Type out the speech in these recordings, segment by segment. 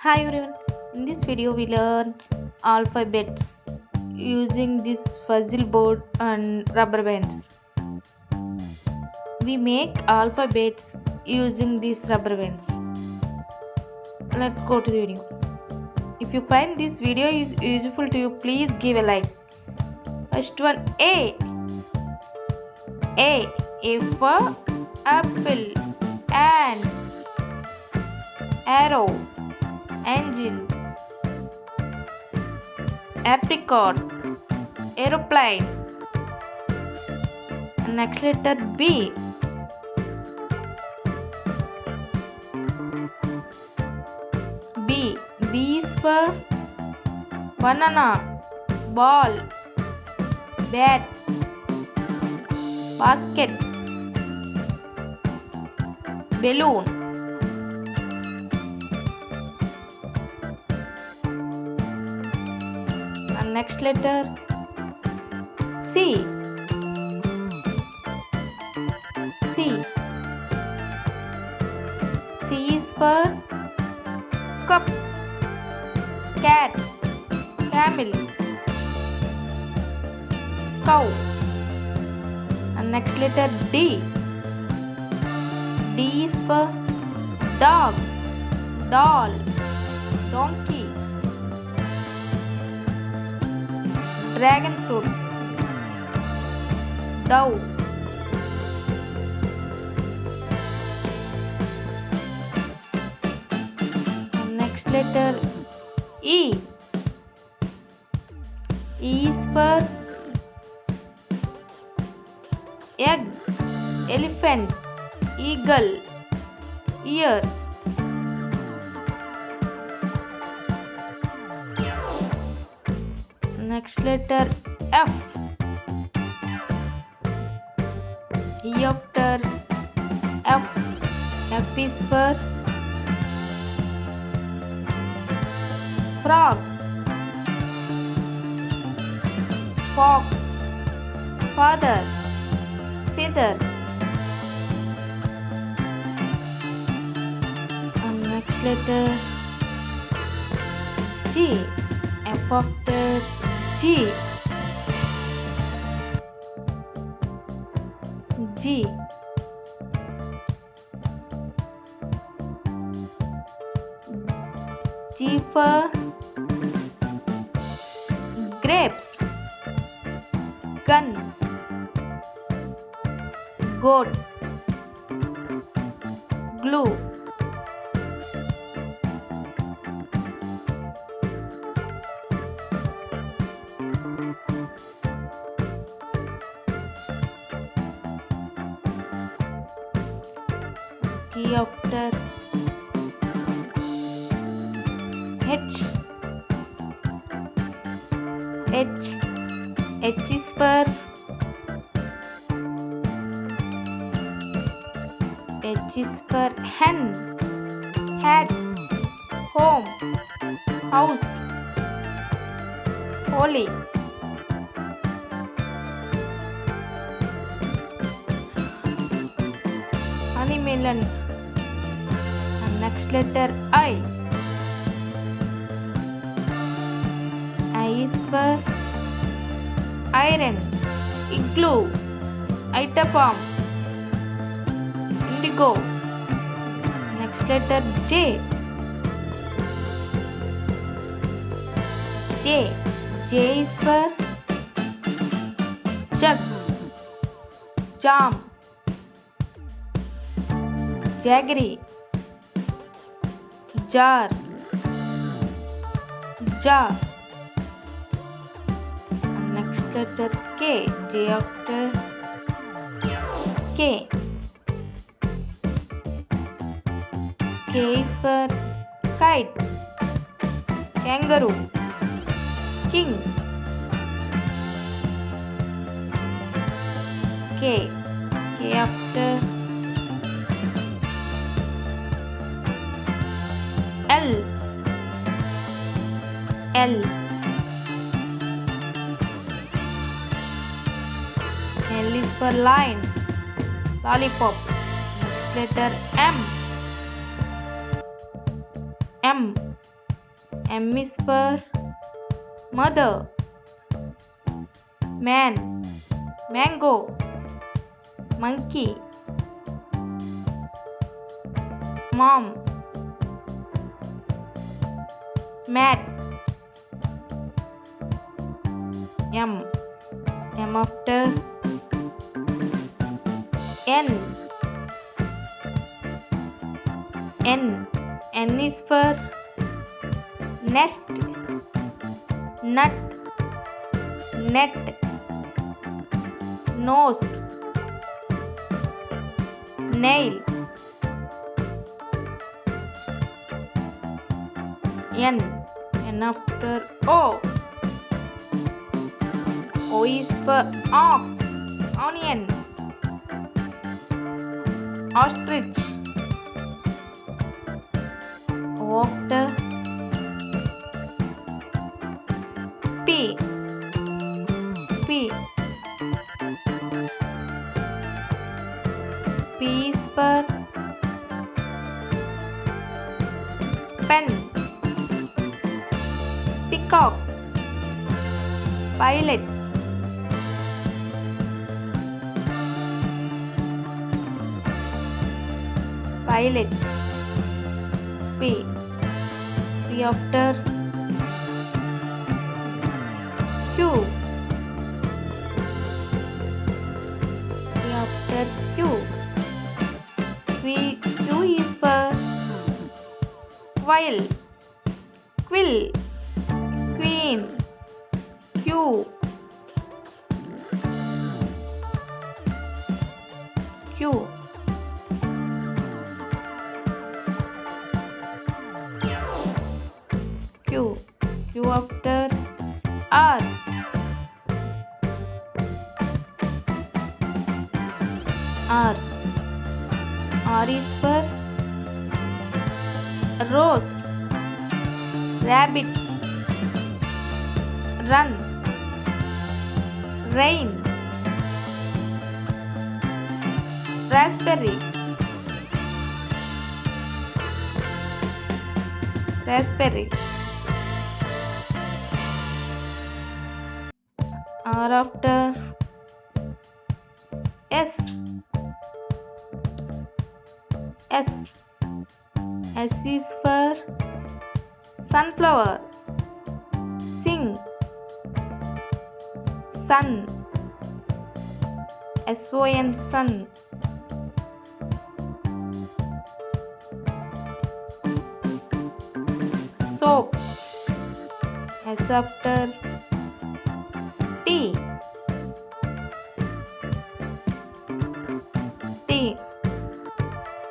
Hi everyone. In this video we learn alphabets using this puzzle board and rubber bands. We make alphabets using these rubber bands. Let's go to the video. If you find this video is useful to you, please give a like. First one, A. A for apple, ant, arrow, angel, apricot, aeroplane. And next letter B. B is for banana, ball, bat, basket, balloon. And next letter C. C is for cup, cat, camel, cow. And next letter D. D is for dog, doll, donkey, dragon fruit, dove. And next letter E. E is for egg, elephant, eagle, ear. Next letter F. E after F. F is for frog, fox, father, feather. And next letter G. F after G. G. G for grapes, gun, goat, glue. G after H. H is for hen, hat, home, house, holy. Honey melon. And next letter I. I is for iron, igloo, itapam, indigo. Next letter J. J is for jug, jam, jaggery, jar, jar. And next letter K. J after K. K is for kite, kangaroo, king. K. K after L. L. L is for lion, lollipop. Next letter M. M. M is for mother. Man, mango, monkey. Mom, mat. M after N. N is for nest, nut, net, nose, nail. N after O. O is for ox, onion, ostrich. O after P. P is for pen, peacock, pilot. P after Q. After Q. Q is for quail, quill, queen, Q. Q after R. R is for rose, rabbit, run, rain, raspberry. R after S. S is for sunflower, sing, sun, SON, sun. Soap. S after T.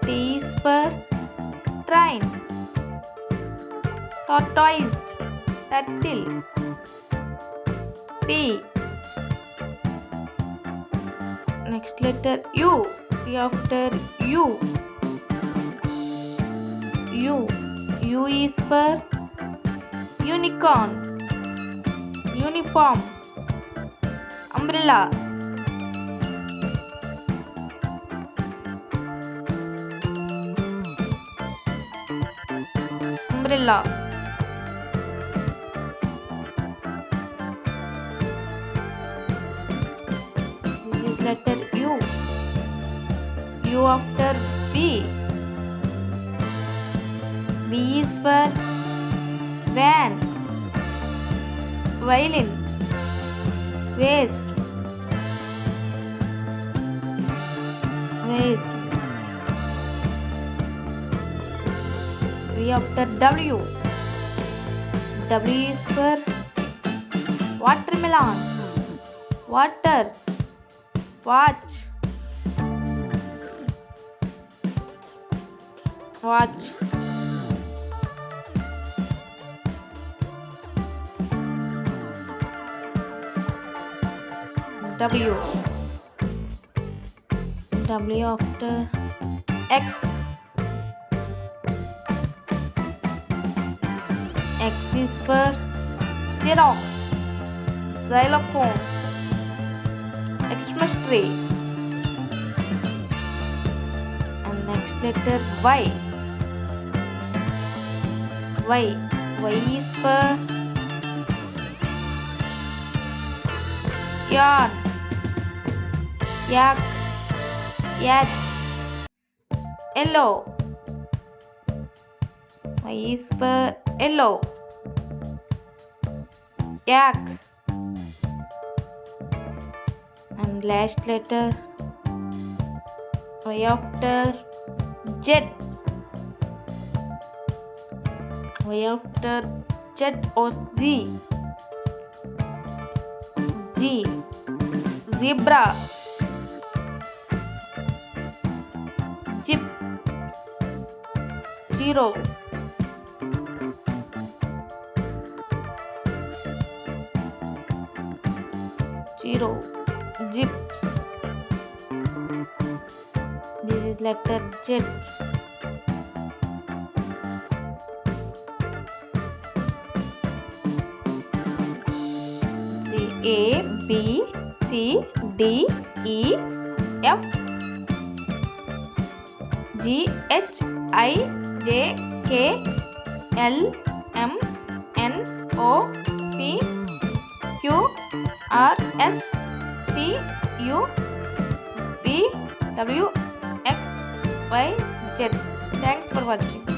T is for train, tortoise, turtle. T. Next letter U. T after U. U is for unicorn, uniform, umbrella. This is letter U. U after V. V is for van, violin, vase. V after W. W is for watermelon, water, watch. W after X. X is for Xerox, xylophone, Xmas tree. And next letter Y. Y is for yarn. Yak. Yacht. Yellow. Y is for yellow. Yak. And last letter Y after Z. Y after Z or Z. Z. Zebra. Jeep. Zero. Zero. Jeep. This is letter Z. C A B C D E F G H I J K L M N O P Q R S T U V W X Y Z. Thanks for watching.